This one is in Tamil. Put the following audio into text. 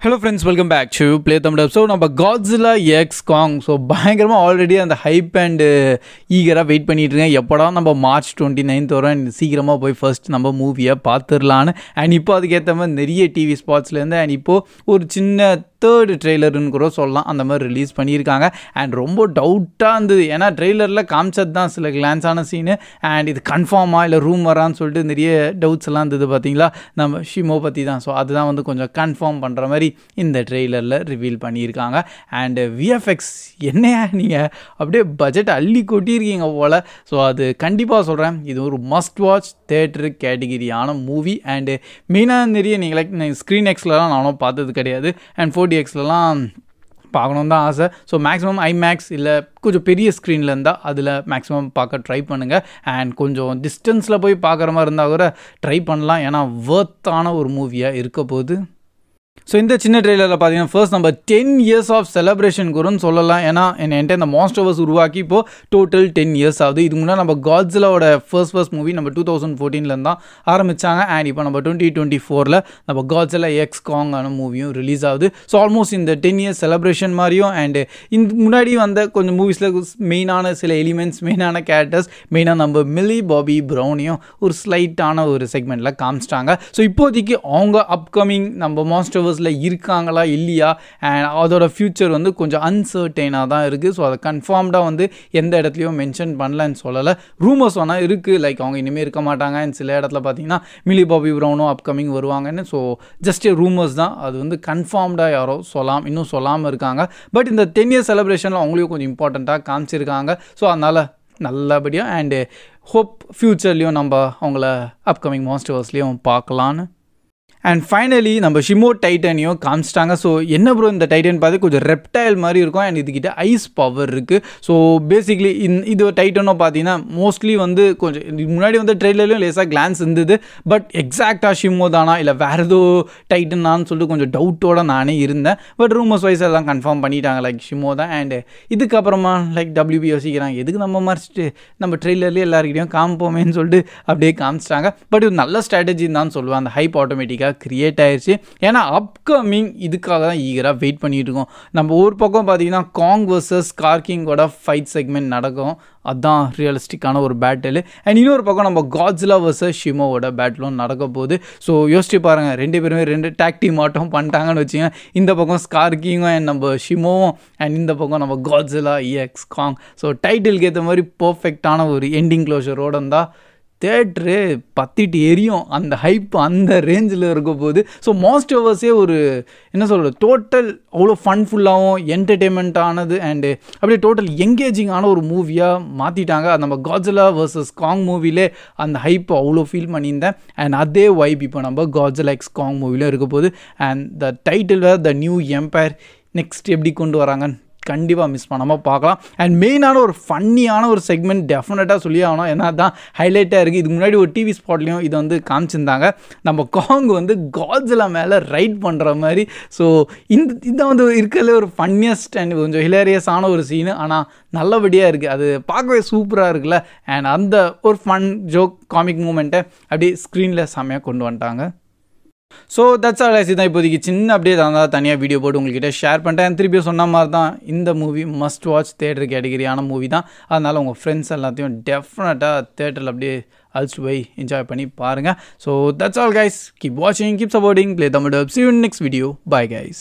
Hello friends, welcome back to Play Tamil Dub. So நம்ம Godzilla X Kong பயங்கரமாக ஆல்ரெடி அந்த ஹைப் அண்ட் ஈகராக வெயிட் பண்ணிட்டு இருக்கேன். எப்படா நம்ம March 29th வரும் சீக்கிரமாக போய் ஃபர்ஸ்ட் நம்ம மூவியை பார்த்துடலான்னு. அண்ட் இப்போ அதுக்கேற்ற மாதிரி நிறைய டிவி ஸ்பாட்ஸ்லேருந்து அண்ட் இப்போது ஒரு சின்ன தேர்டு ட்ரெய்லருன்னு கூட சொல்லலாம், அந்த மாதிரி ரிலீஸ் பண்ணியிருக்காங்க. அண்ட் ரொம்ப டவுட்டாக இருந்தது, ஏன்னா ட்ரெய்லரில் காமிச்சது தான் சில கிளான்ஸான சீனு. அண்ட் இது கன்ஃபார்மா இல்லை ரூமரான்னு சொல்லிட்டு நிறைய டவுட்ஸ் எல்லாம் இருந்தது பார்த்தீங்களா, நம்ம ஷிமோ பற்றி தான். ஸோ அதுதான் வந்து கொஞ்சம் கன்ஃபார்ம் பண்ணுற மாதிரி இந்த ட்ரெய்லரில் ரிவீல் பண்ணியிருக்காங்க. அண்டு விஎஃப்எக்ஸ் என்னையா நீங்கள் அப்படியே பட்ஜெட் அள்ளி கொட்டியிருக்கீங்க போல். ஸோ அது கண்டிப்பாக சொல்கிறேன், இது ஒரு மஸ்ட் வாட்ச் தேட்டரு கேட்டகிரியான மூவி. அண்டு மெயினாக நிறைய நீங்கள் ஸ்க்ரீன் எக்ஸ்லலாம் நானும் பார்த்தது கிடையாது, அண்ட் 4DXலலாம் பார்க்கணும் தான் ஆசை. ஸோ மேக்ஸிமம் ஐமேக்ஸ் இல்லை கொஞ்சம் பெரிய ஸ்க்ரீனில் இருந்தால் அதில் மேக்ஸிமம் பார்க்க ட்ரை பண்ணுங்கள். அண்ட் கொஞ்சம் டிஸ்டன்ஸில் போய் பார்க்குற மாதிரி இருந்தால் கூட ட்ரை பண்ணலாம், ஏன்னா வர்த்தான ஒரு மூவியாக இருக்க போகுது. ஸோ இந்த சின்ன ட்ரெய்லரில் பார்த்தீங்கன்னா ஃபர்ஸ்ட் நம்ம 10 years ஆஃப் செலிப்ரேஷன் கூடன்னு சொல்லலாம். ஏன்னா என்கிட்ட இந்த மான்ஸ்டர்ஸ் உருவாக்கி இப்போது டோட்டல் 10 years ஆகுது. இதுக்கு முன்னாடி நம்ம காட்ஸிலாவோட ஃபர்ஸ்ட் மூவி நம்ம 2014 தான் ஆரம்பித்தாங்க. அண்ட் இப்போ நம்ம 2024 நம்ம காட்ஸிலா எக்ஸ் காங்கான மூவியும் ரிலீஸ் ஆகுது. ஸோ ஆல்மோஸ்ட் இந்த 10 years செலிப்ரேஷன் மாதிரியும் அண்டு இந்த முன்னாடி வந்த கொஞ்சம் மூவிஸில் மெயினான சில எலிமெண்ட்ஸ், மெயினான கேரக்டர்ஸ், மெயினாக நம்ம மில்லி பாபி ப்ரௌனையும் ஒரு ஸ்லைட்டான ஒரு செக்மெண்ட்டில் காமிச்சிட்டாங்க. ஸோ இப்போதைக்கு அவங்க அப்கமிங் நம்ம மான்ஸ்டர் இருக்காங்களா இல்லையா, அண்ட் அதோட ஃபியூச்சர் வந்து கொஞ்சம் அன்சர்டைனாக தான் இருக்குது. ஸோ அதை கன்ஃபார்ம்டாக வந்து எந்த இடத்துலையும் மென்ஷன் பண்ணலன்னு சொல்லலை. ரூமர்ஸ் வேணால் இருக்குது, லைக் அவங்க இனிமேல் இருக்க மாட்டாங்க. அண்ட் சில இடத்துல பார்த்தீங்கன்னா மில்லி பாபி ப்ரௌனும் அப்கமிங் வருவாங்கன்னு. ஸோ ஜஸ்ட் ரூமர்ஸ் தான், அது வந்து கன்ஃபார்ம்டாக யாரோ இன்னும் சொல்லாமல் இருக்காங்க. பட் இந்த 10 years செலிப்ரேஷனில் அவங்களையும் கொஞ்சம் இம்பார்ட்டண்ட்டாக காமிச்சிருக்காங்க. ஸோ அதனால் நல்லபடியாக அண்டு ஹோப் ஃப்யூச்சர்லேயும் நம்ம அவங்கள அப்கமிங் மான்ஸ்டர்ஸ்லேயும் பார்க்கலான்னு. அண்ட் ஃபைனலி நம்ம ஷிமோ டைட்டனையும் காமிச்சிட்டாங்க. ஸோ என்ன ப்ரோ இந்த டைட்டன் பார்த்து கொஞ்சம் ரெப்டைல் மாதிரி இருக்கும், அண்ட் இதுக்கிட்ட ஐஸ் பவர் இருக்குது. ஸோ பேசிக்லி இது டைட்டனும் பார்த்தீங்கன்னா மோஸ்ட்லி வந்து கொஞ்சம் முன்னாடி வந்து ட்ரெய்லர்லையும் லேசாக கிளான்ஸ் இருந்தது. பட் எக்ஸாக்டாக ஷிமோ தானா இல்லை வேறு ஏதோ டைட்டனான்னு சொல்லிட்டு கொஞ்சம் டவுட்டோடு நானே இருந்தேன். பட் ரூமர்ஸ் வைஸ் எல்லாம் கன்ஃபார்ம் பண்ணிட்டாங்க, லைக் ஷிமோ தான். அண்டு இதுக்கப்புறமா லைக் WB யோசிக்கிறாங்க, எதுக்கு நம்ம மறைச்சிட்டு நம்ம ட்ரெய்லர்லேயே எல்லாருக்கிட்டையும் காமிப்போமேன்னு சொல்லிட்டு அப்படியே காமிச்சிட்டாங்க. பட் இது நல்ல ஸ்ட்ராட்டஜின்னு தான் சொல்லுவேன், அந்த ஹைப் ஆட்டோமேட்டிக்காக கிரியேட் ஆயிடுச்சு. ஏன்னா அப்கமிங் இதுக்காக தான் ஈகராக வெயிட் பண்ணிட்டு இருக்கோம். நம்ம ஒரு பக்கம் பார்த்தீங்கன்னா காங் வர்சஸ் கார்கிங்கோட ஃபைட் செக்மெண்ட் நடக்கும், அதுதான் ரியலிஸ்டிக்கான ஒரு பேட்டில். அண்ட் இன்னொரு பக்கம் நம்ம காட்ஸிலா வர்சஸ் ஷிமோவோட பேட்டிலும் நடக்க போகுது. ஸோ யோசிச்சு பாருங்கள், ரெண்டு பேருமே 2 டாக் டீம் ஆட்டம் பண்ணிட்டாங்கன்னு வச்சுங்க. இந்த பக்கம் ஸ்கார்கிங்கும் அண்ட் நம்ம ஷிமோவும், அண்ட் இந்த பக்கம் நம்ம காட்ஸிலா எக்ஸ் காங். ஸோ டைட்டிலுக்கு ஏற்ற மாதிரி பர்ஃபெக்டான ஒரு எண்டிங் க்ளோஷரோடு இருந்தால் தேட்ரு பத்திட்டு எரியும். அந்த ஹைப் அந்த ரேஞ்சில் இருக்க போகுது. ஸோ மான்ஸ்டர்ஸே ஒரு என்ன சொல்கிறது, டோட்டல் அவ்வளோ ஃபன்ஃபுல்லாகவும் என்டர்டெயின்மெண்ட்டானது அண்டு அப்படியே டோட்டல் எங்கேஜிங்கான ஒரு மூவியாக மாற்றிட்டாங்க. அது நம்ம காட்ஸிலா வர்சஸ் காங் மூவிலே அந்த ஹைப்பை அவ்வளோ ஃபீல் பண்ணியிருந்தேன். அண்ட் அதே வைப் இப்போ நம்ம காட்ஸிலா எக்ஸ் காங் மூவியில் இருக்க போகுது. And the title the new empire next எப்படி கொண்டு வராங்கன்னு கண்டிப்பாக மிஸ் பண்ணாமல் பார்க்கலாம். அண்ட் மெயினான ஒரு ஃபன்னியான ஒரு செக்மெண்ட் டெஃபினட்டாக சொல்லி ஆகணும், ஏன்னா தான் ஹைலைட்டாக இருக்குது. இதுக்கு முன்னாடி ஒரு டிவி ஸ்பாட்லேயும் இதை வந்து காமிச்சிருந்தாங்க, நம்ம காங் வந்து காட்ஸிலா மேலே ரைட் பண்ணுற மாதிரி. ஸோ இதான் வந்து இருக்கிறதுல ஒரு ஃபன்னியஸ்ட் அண்ட் கொஞ்சம் ஹிலேரியஸான ஒரு சீனு, ஆனால் நல்லபடியாக இருக்குது, அது பார்க்கவே சூப்பராக இருக்குல்ல. அண்ட் அந்த ஒரு ஃபன் ஜோக் காமிக் மூமெண்ட்டை அப்படியே ஸ்க்ரீனில் செம்மையாக கொண்டு வந்துட்டாங்க. So that's all guys. தான் இப்போதைக்கு சின்ன அப்படியே தான் தனியாக வீடியோ போட்டு உங்கள்கிட்ட ஷேர் பண்ணிட்டேன். திருப்பியும் சொன்ன மாதிரி தான் இந்த மூவி மஸ்ட் வாட்ச் தேட்டர் கேட்டகிரியான மூவி தான். அதனால் உங்கள் ஃப்ரெண்ட்ஸ் எல்லாத்தையும் டெஃபினட்டாக தேட்டரில் அப்படியே அழைச்சிட்டு போய் என்ஜாய் பண்ணி பாருங்கள். So that's all guys. Keep வாட்சிங், keep supporting Play Tamil Dub. See you in next video. Bye guys.